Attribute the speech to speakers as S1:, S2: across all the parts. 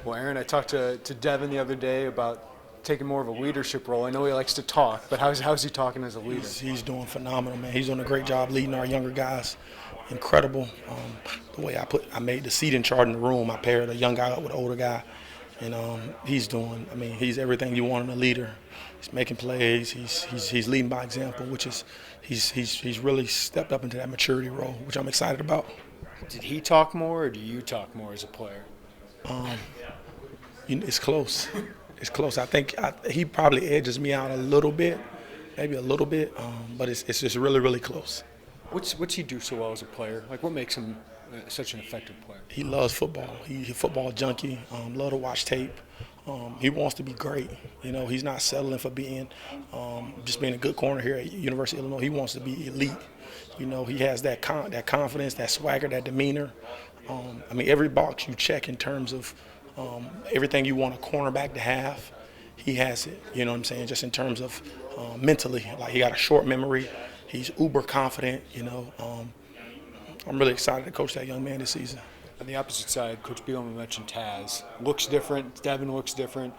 S1: Well, Aaron, I talked to Devon the other day about taking more of a leadership role. I know he likes to talk, but how's he talking as a leader?
S2: He's doing phenomenal, man. He's doing a great job leading our younger guys. Incredible. The way I made the seating chart in the room. I paired a young guy up with an older guy, and he's doing. I mean, he's everything you want in a leader. He's making plays. He's leading by example, which is he's really stepped up into that maturity role, which I'm excited about.
S1: Did he talk more, or do you talk more as a player?
S2: It's close. It's close. I think he probably edges me out a little bit, maybe a little bit, but it's just really, really close.
S1: What's he do so well as a player? Like, what makes him such an effective player?
S2: He loves football. He's a football junkie. Love to watch tape. He wants to be great. You know, he's not settling for being just being a good corner here at University of Illinois. He wants to be elite. You know, he has that confidence, that swagger, that demeanor. I mean, every box you check in terms of everything you want a cornerback to have, he has it. You know what I'm saying? Just in terms of mentally, like he got a short memory. He's uber confident. You know, I'm really excited to coach that young man this season.
S1: On the opposite side, Coach Bielema mentioned Taz. Looks different. Devon looks different.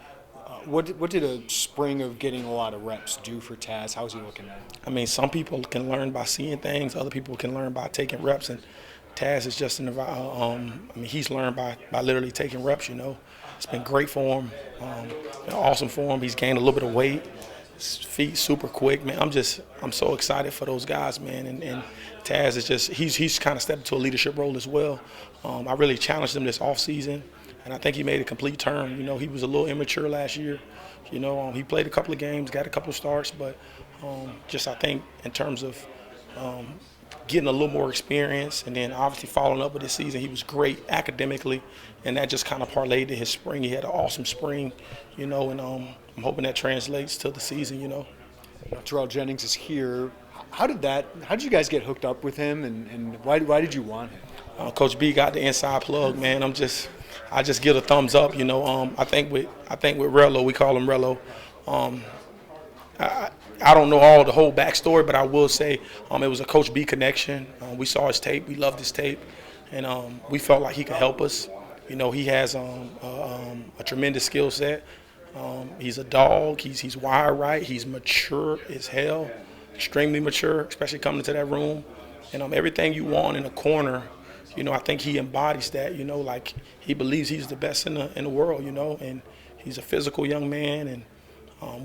S1: What did a spring of getting a lot of reps do for Taz? How's he looking at it?
S2: I mean, some people can learn by seeing things. Other people can learn by taking reps. And Taz is just I mean, he's learned by literally taking reps. You know, it's been great for him. Been awesome for him. He's gained a little bit of weight. His feet super quick, man. I'm so excited for those guys, man. And Taz is just he's kind of stepped into a leadership role as well. I really challenged him this offseason, and I think he made a complete turn. You know, he was a little immature last year. You know, he played a couple of games, got a couple of starts, but just I think in terms of getting a little more experience, and then obviously following up with this season, he was great academically, and that just kind of parlayed to his spring. He had an awesome spring, you know, and I'm hoping that translates to the season, you know.
S1: Terrell Jennings is here. How did you guys get hooked up with him, and why did you want him?
S2: Coach B got the inside plug, man. I just give a thumbs up, you know. I think with Rello, we call him Rello. I don't know the whole backstory, but I will say it was a Coach B connection. We saw his tape, we loved his tape, and we felt like he could help us. You know, he has a tremendous skill set. He's a dog. He's wired right. He's mature as hell, extremely mature, especially coming into that room. And everything you want in a corner, you know, I think he embodies that. You know, like he believes he's the best in the world. You know, and he's a physical young man, and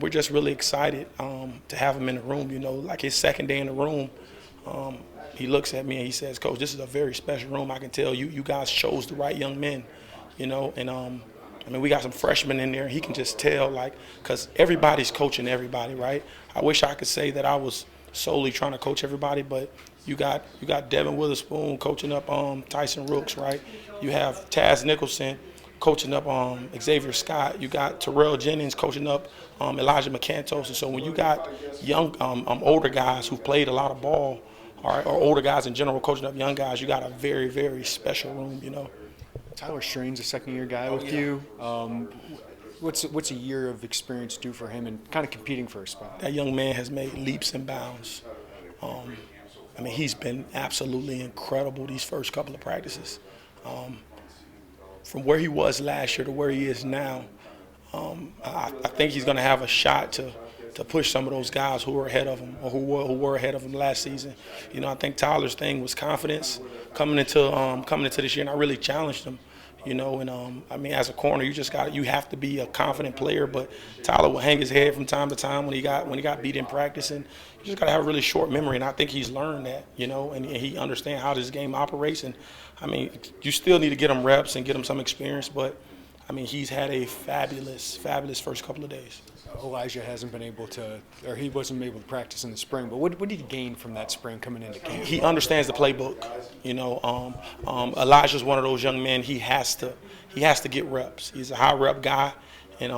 S2: we're just really excited to have him in the room. You know, like his second day in the room, he looks at me and he says, "Coach, this is a very special room. I can tell you guys chose the right young men." You know, and I mean, we got some freshmen in there. He can just tell, like, because everybody's coaching everybody, right? I wish I could say that I was solely trying to coach everybody, but you got Devon Witherspoon coaching up Tyson Rooks, right? You have Taz Nicholson coaching up Xavier Scott. You got Terrell Jennings coaching up Elijah Mc-Cantos. And so when you got young, older guys who've played a lot of ball, all right, or older guys in general coaching up young guys, you got a very, very special room, you know.
S1: Tyler Strain's a second-year guy with you. What's a year of experience do for him and kind of competing for a spot?
S2: That young man has made leaps and bounds. I mean, he's been absolutely incredible these first couple of practices. From where he was last year to where he is now, I think he's going to have a shot to push some of those guys who were ahead of him or who were ahead of him last season. You know, I think Tyler's thing was confidence coming into this year, and I really challenged him. You know, and I mean, as a corner, you have to be a confident player. But Tyler will hang his head from time to time when he got beat in practice, and you just got to have a really short memory. And I think he's learned that, you know, and he understands how this game operates. And I mean, you still need to get him reps and get him some experience, but I mean, he's had a fabulous first couple of days.
S1: Elijah hasn't been able to, or he wasn't able to practice in the spring, but what did he gain from that spring coming into camp?
S2: He understands the playbook. You know, Elijah's one of those young men. He has to get reps. He's a high rep guy, and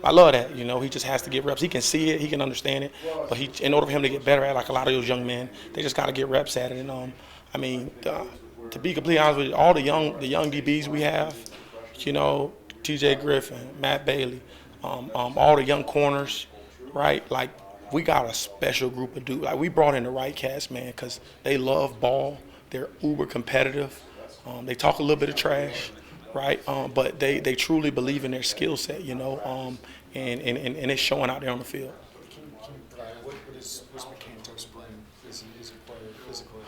S2: I love that. You know, he just has to get reps. He can see it, he can understand it, but in order for him to get better at it, like a lot of those young men, they just got to get reps at it. And I mean, to be completely honest with you, all the young DBs we have, you know, T.J. Griffin, Matt Bailey. All the young corners, right? Like, we got a special group of dudes. Like, we brought in the right cast, man, because they love ball. They're uber competitive. They talk a little bit of trash, right? But they truly believe in their skill set, and it's showing out there on the field.
S1: What's McCantos bring? Is he player physically?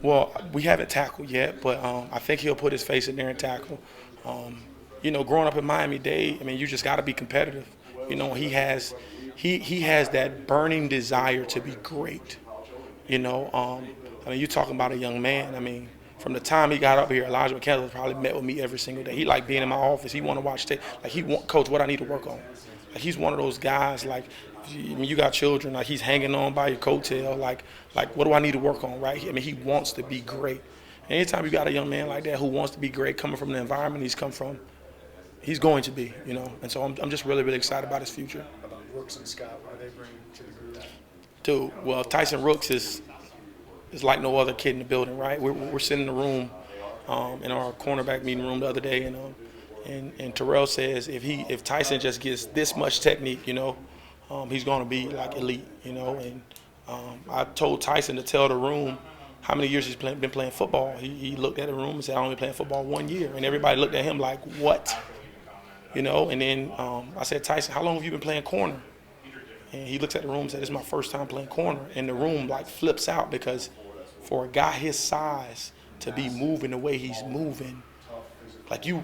S2: Well, we haven't tackled yet, but I think he'll put his face in there and tackle. Growing up in Miami-Dade, I mean, you just got to be competitive. He has that burning desire to be great. You're talking about a young man. I mean, from the time he got up here, Elijah Mc-Cantos probably met with me every single day. He liked being in my office. He want to watch tape. Like, Coach, what I need to work on. Like, he's one of those guys, like, when you got children, like, he's hanging on by your coattail. Like, what do I need to work on, right? I mean, he wants to be great. Anytime you got a young man like that who wants to be great, coming from the environment he's come from, he's going to be, And so I'm just really, really excited about his future.
S1: About Rooks and Scott, what do they bring to the group?
S2: Dude, well, Tyson Rooks is like no other kid in the building, right? We're sitting in the room, in our cornerback meeting room the other day, and Terrell says if Tyson just gets this much technique, he's going to be like elite, And I told Tyson to tell the room how many years he's been playing football. He looked at the room and said, "I only playing football 1 year," and everybody looked at him like, "What?" And then I said, "Tyson, how long have you been playing corner?" And he looks at the room and said, "This is my first time playing corner." And the room like flips out, because for a guy his size to be moving the way he's moving, like you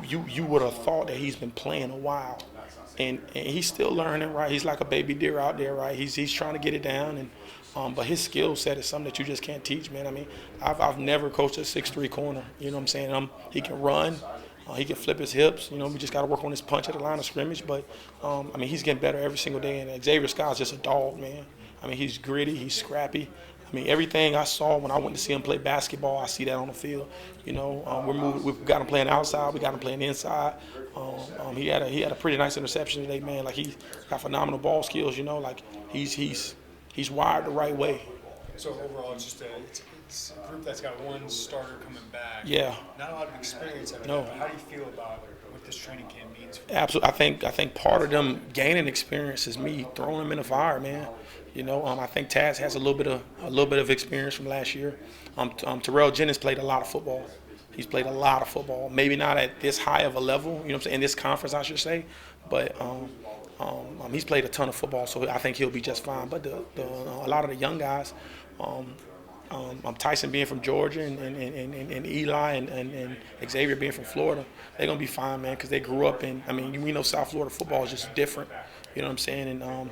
S2: would have thought that he's been playing a while. And he's still learning, right? He's like a baby deer out there, right? He's trying to get it down, and but his skill set is something that you just can't teach, man. I mean, I've never coached a 6'3" corner. You know what I'm saying? He can run. He can flip his hips. We just got to work on his punch at the line of scrimmage. But, he's getting better every single day. And Xavier Scott's just a dog, man. I mean, he's gritty. He's scrappy. I mean, everything I saw when I went to see him play basketball, I see that on the field. We've got him playing outside. We got him playing inside. He had a pretty nice interception today, man. Like, he got phenomenal ball skills, Like, he's wired the right way.
S1: So overall, it's a group that's got one starter coming back.
S2: Yeah.
S1: Not a lot of experience.
S2: No.
S1: But how do you feel about what this training camp means for you?
S2: Absolutely. I think part of them gaining experience is me throwing them in the fire, man. I think Taz has a little bit of experience from last year. Terrell Jennings played a lot of football. He's played a lot of football. Maybe not at this high of a level, what I'm saying, in this conference, I should say. But he's played a ton of football, so I think he'll be just fine. But a lot of the young guys, Tyson being from Georgia and Eli and Xavier being from Florida, they're going to be fine, man, because they grew up in, we know South Florida football is just different. You know what I'm saying? And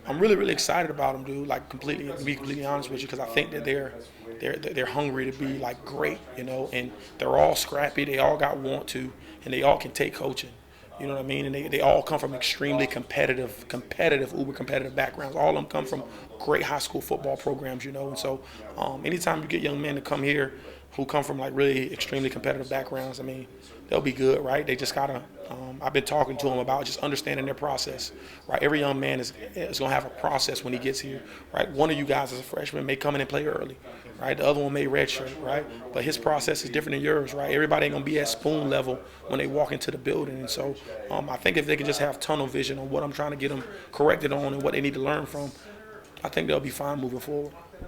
S2: I'm really, really excited about them, dude, to be completely honest with you, because I think that they're hungry to be, like, great, and they're all scrappy. They all got want to, and they all can take coaching. You know what I mean? And they all come from extremely competitive, uber competitive backgrounds. All of them come from great high school football programs, And so anytime you get young men to come here who come from, like, really extremely competitive backgrounds, they'll be good, right? They just got to I've been talking to them about just understanding their process, right? Every young man is going to have a process when he gets here, right? One of you guys as a freshman may come in and play early, right? The other one may redshirt, right? But his process is different than yours, right? Everybody ain't going to be at spoon level when they walk into the building. And so I think if they can just have tunnel vision on what I'm trying to get them corrected on and what they need to learn from, I think they'll be fine moving forward.